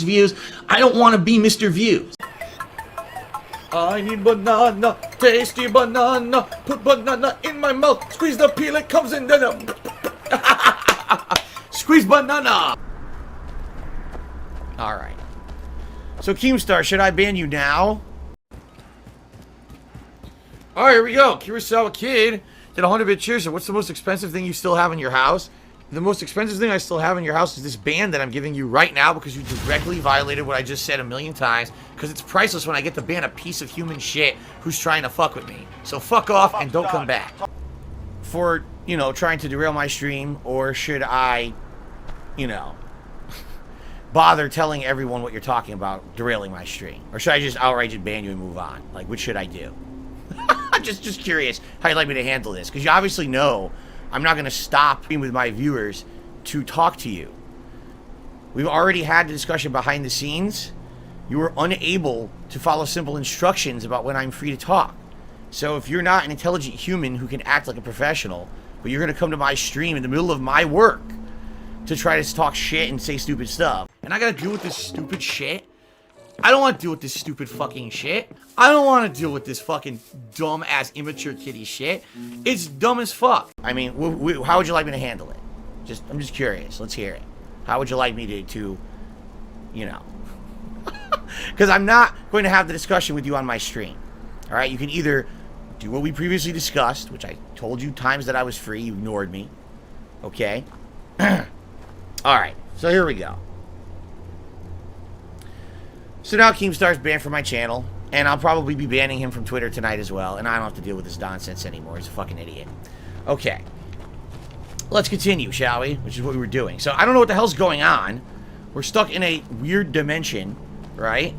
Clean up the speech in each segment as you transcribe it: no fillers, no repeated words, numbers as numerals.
views. I don't want to be Mr. Views. I need banana, tasty banana. Put banana in my mouth. Squeeze the peel, it comes in. Then squeeze banana. All right. So Keemstar, should I ban you now? All right, here we go. Kurosawa Kid did 100-bit cheers. So what's the most expensive thing you still have in your house? The most expensive thing I still have in your house is this ban that I'm giving you right now because you directly violated what I just said a million times, because it's priceless when I get to ban a piece of human shit who's trying to fuck with me. So fuck off and don't come back. For, you know, trying to derail my stream, or should I, you know, bother telling everyone what you're talking about derailing my stream? Or should I just outright just ban you and move on? Like, what should I do? I'm just curious how you'd like me to handle this, because you obviously know I'm not going to stop being with my viewers to talk to you. We've already had the discussion behind the scenes. You were unable to follow simple instructions about when I'm free to talk. So if you're not an intelligent human who can act like a professional, but you're going to come to my stream in the middle of my work to try to talk shit and say stupid stuff, and I got to deal with this stupid shit, I don't want to deal with this stupid fucking shit. I don't want to deal with this fucking dumb-ass immature kitty shit. It's dumb as fuck. I mean, how would you like me to handle it? I'm just curious. Let's hear it. How would you like me to you know. Because I'm not going to have the discussion with you on my stream. All right? You can either do what we previously discussed, which I told you times that I was free. You ignored me. Okay? All right. So here we go. So now Keemstar's banned from my channel, and I'll probably be banning him from Twitter tonight as well, and I don't have to deal with this nonsense anymore. He's a fucking idiot. Okay. Let's continue, shall we? Which is what we were doing. So I don't know what the hell's going on. We're stuck in a weird dimension, right?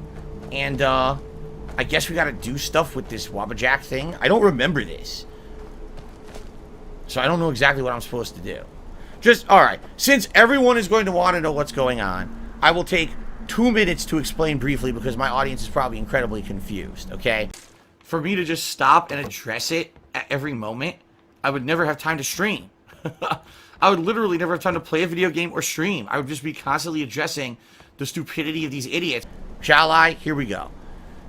And, I guess we gotta do stuff with this Wabbajack thing. I don't remember this. So I don't know exactly what I'm supposed to do. Alright. Since everyone is going to want to know what's going on, I will take 2 minutes to explain briefly, because my audience is probably incredibly confused, okay? For me to just stop and address it at every moment, I would never have time to stream. I would literally never have time to play a video game or stream. I would just be constantly addressing the stupidity of these idiots. Shall I? Here we go.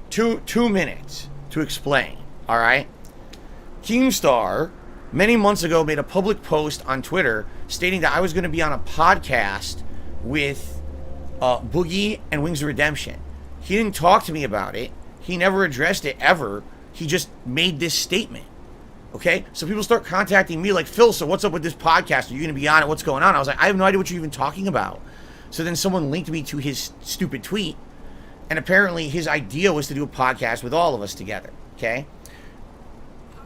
Two minutes to explain, alright? Keemstar, many months ago, made a public post on Twitter stating that I was going to be on a podcast with Boogie and Wings of Redemption. He didn't talk to me about it. He never addressed it ever. He just made this statement. Okay? So people start contacting me like, Phil, so what's up with this podcast? Are you going to be on it? What's going on? I was like, I have no idea what you're even talking about. So then someone linked me to his stupid tweet, and apparently his idea was to do a podcast with all of us together. Okay?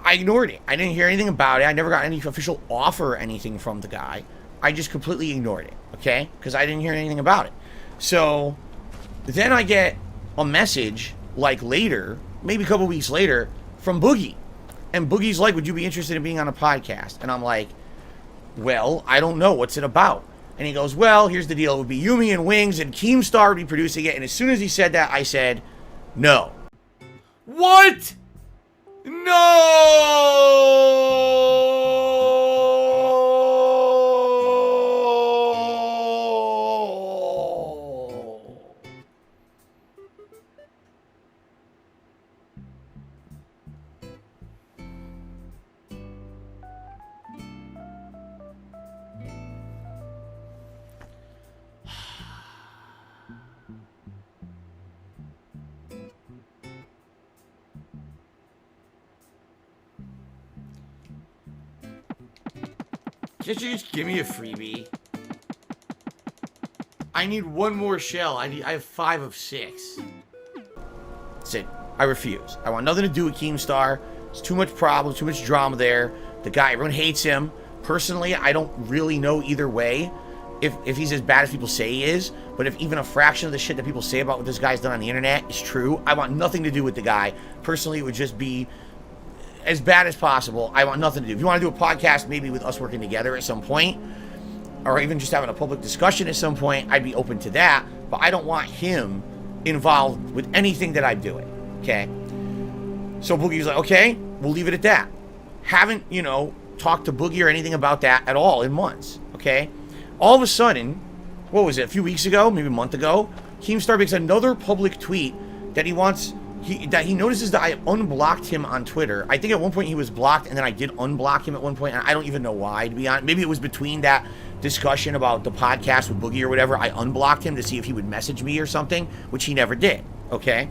I ignored it. I didn't hear anything about it. I never got any official offer or anything from the guy. I just completely ignored it. Okay? Because I didn't hear anything about it. So then I get a message, like later, maybe a couple weeks later, from Boogie. And Boogie's like, would you be interested in being on a podcast? And I'm like, well, I don't know. What's it about? And he goes, well, here's the deal. It would be Yumi and Wings, and Keemstar would be producing it. And as soon as he said that, I said, no. What? No! Can't you just give me a freebie? I need one more shell. I have 5 of 6. That's it. I refuse. I want nothing to do with Keemstar. There's too much problems, too much drama there. The guy, everyone hates him. Personally, I don't really know either way if he's as bad as people say he is. But if even a fraction of the shit that people say about what this guy's done on the internet is true, I want nothing to do with the guy. Personally, it would just be as bad as possible. I want nothing to do. If you want to do a podcast, maybe with us working together at some point, or even just having a public discussion at some point, I'd be open to that. But I don't want him involved with anything that I'm doing. Okay? So Boogie's like, okay, we'll leave it at that. Haven't, you know, talked to Boogie or anything about that at all in months. Okay? All of a sudden, what was it, a few weeks ago, maybe a month ago, Keemstar makes another public tweet that he notices that I unblocked him on Twitter. I think at one point he was blocked, and then I did unblock him at one point, and I don't even know why, to be honest. Maybe it was between that discussion about the podcast with Boogie or whatever. I unblocked him to see if he would message me or something, which he never did, okay?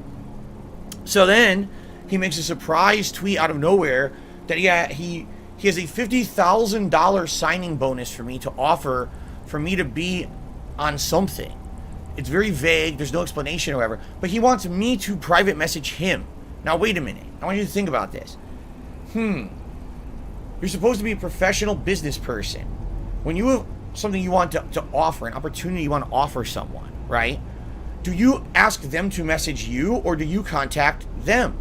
So then he makes a surprise tweet out of nowhere that he has a $50,000 signing bonus for me to offer for me to be on something. It's very vague. There's no explanation or whatever. But he wants me to private message him. Now, wait a minute. I want you to think about this. You're supposed to be a professional business person. When you have something you want to offer, an opportunity you want to offer someone, right? Do you ask them to message you, or do you contact them?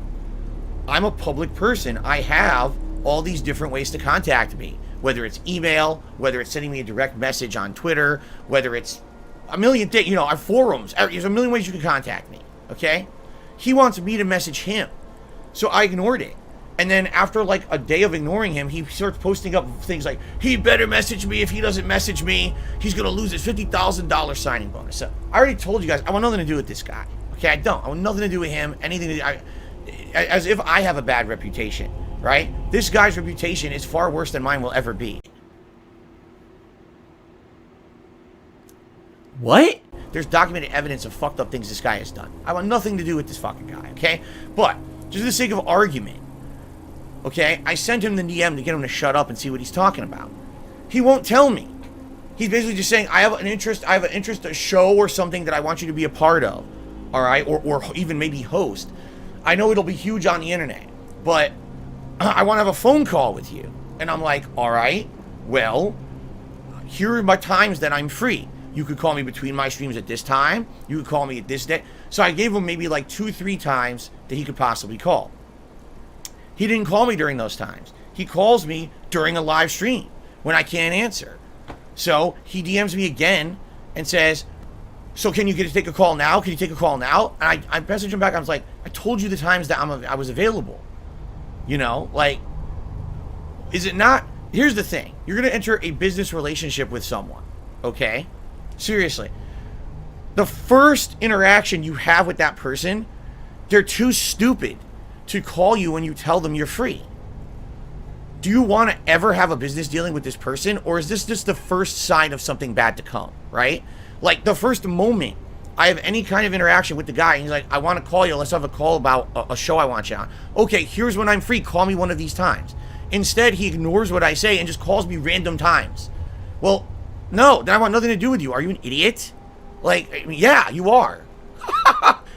I'm a public person. I have all these different ways to contact me. Whether it's email, whether it's sending me a direct message on Twitter, whether it's a million things, our forums. There's a million ways you can contact me, okay? He wants me to message him. So I ignored it. And then after like a day of ignoring him, he starts posting up things like, he better message me. If he doesn't message me, he's going to lose his $50,000 signing bonus. So I already told you guys, I want nothing to do with this guy. Okay, I don't. I want nothing to do with him. Anything to do, as if I have a bad reputation, right? This guy's reputation is far worse than mine will ever be. What? There's documented evidence of fucked up things this guy has done. I want nothing to do with this fucking guy, okay? But, just for the sake of argument, okay, I sent him the DM to get him to shut up and see what he's talking about. He won't tell me. He's basically just saying, I have an interest, a show or something that I want you to be a part of, all right? Or even maybe host. I know it'll be huge on the internet, but I want to have a phone call with you. And I'm like, all right, well, here are my times that I'm free. You could call me between my streams at this time. You could call me at this day. So I gave him maybe like 2-3 times that he could possibly call. He didn't call me during those times. He calls me during a live stream when I can't answer. So he DMs me again and says, so can you get to take a call now? Can you take a call now? And I messaged him back. I was like, I told you the times that I was available. Like, is it not? Here's the thing. You're going to enter a business relationship with someone, okay? Seriously. The first interaction you have with that person, they're too stupid to call you when you tell them you're free. Do you want to ever have a business dealing with this person, or is this just the first sign of something bad to come, right? Like, the first moment I have any kind of interaction with the guy, and he's like, I want to call you, let's have a call about a show I want you on. Okay, here's when I'm free, call me one of these times. Instead, he ignores what I say and just calls me random times. Well, no, then I want nothing to do with you. Are you an idiot? Like, I mean, yeah, you are.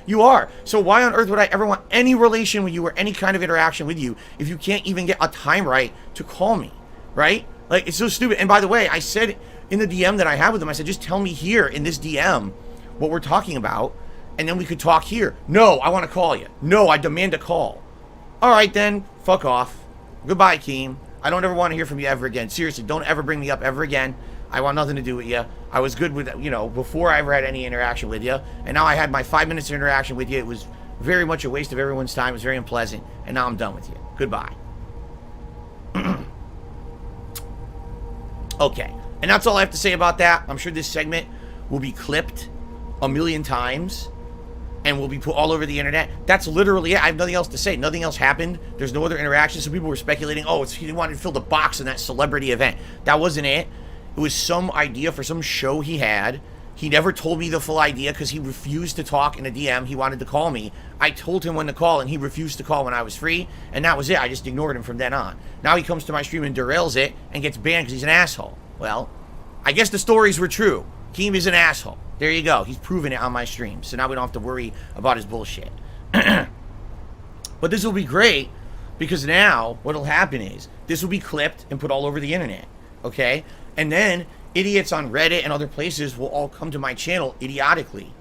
You are. So why on earth would I ever want any relation with you or any kind of interaction with you if you can't even get a time right to call me, right? Like, it's so stupid. And by the way, I said in the DM that I had with him, I said, just tell me here in this DM what we're talking about, and then we could talk here. No, I want to call you. No, I demand a call. All right, then, fuck off. Goodbye, Keem. I don't ever want to hear from you ever again. Seriously, don't ever bring me up ever again. I want nothing to do with you. I was good with, before I ever had any interaction with you. And now I had my 5 minutes of interaction with you. It was very much a waste of everyone's time. It was very unpleasant. And now I'm done with you. Goodbye. Okay. And that's all I have to say about that. I'm sure this segment will be clipped a million times and will be put all over the internet. That's literally it. I have nothing else to say. Nothing else happened. There's no other interaction. Some people were speculating, he wanted to fill the box in that celebrity event. That wasn't it. It was some idea for some show he had. He never told me the full idea because he refused to talk in a DM. He wanted to call me. I told him when to call, and he refused to call when I was free, and that was it. I just ignored him from then on. Now he comes to my stream and derails it and gets banned because he's an asshole. Well, I guess the stories were true. Keem is an asshole. There you go. He's proven it on my stream. So now we don't have to worry about his bullshit. But this will be great because now what'll happen is this will be clipped and put all over the internet. Okay? And then idiots on Reddit and other places will all come to my channel idiotically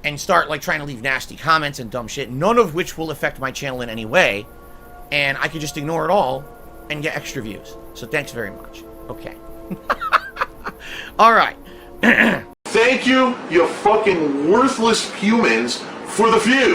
and start like trying to leave nasty comments and dumb shit, none of which will affect my channel in any way. And I could just ignore it all and get extra views. So thanks very much. Okay. All right. Thank you, you fucking worthless humans, for the view.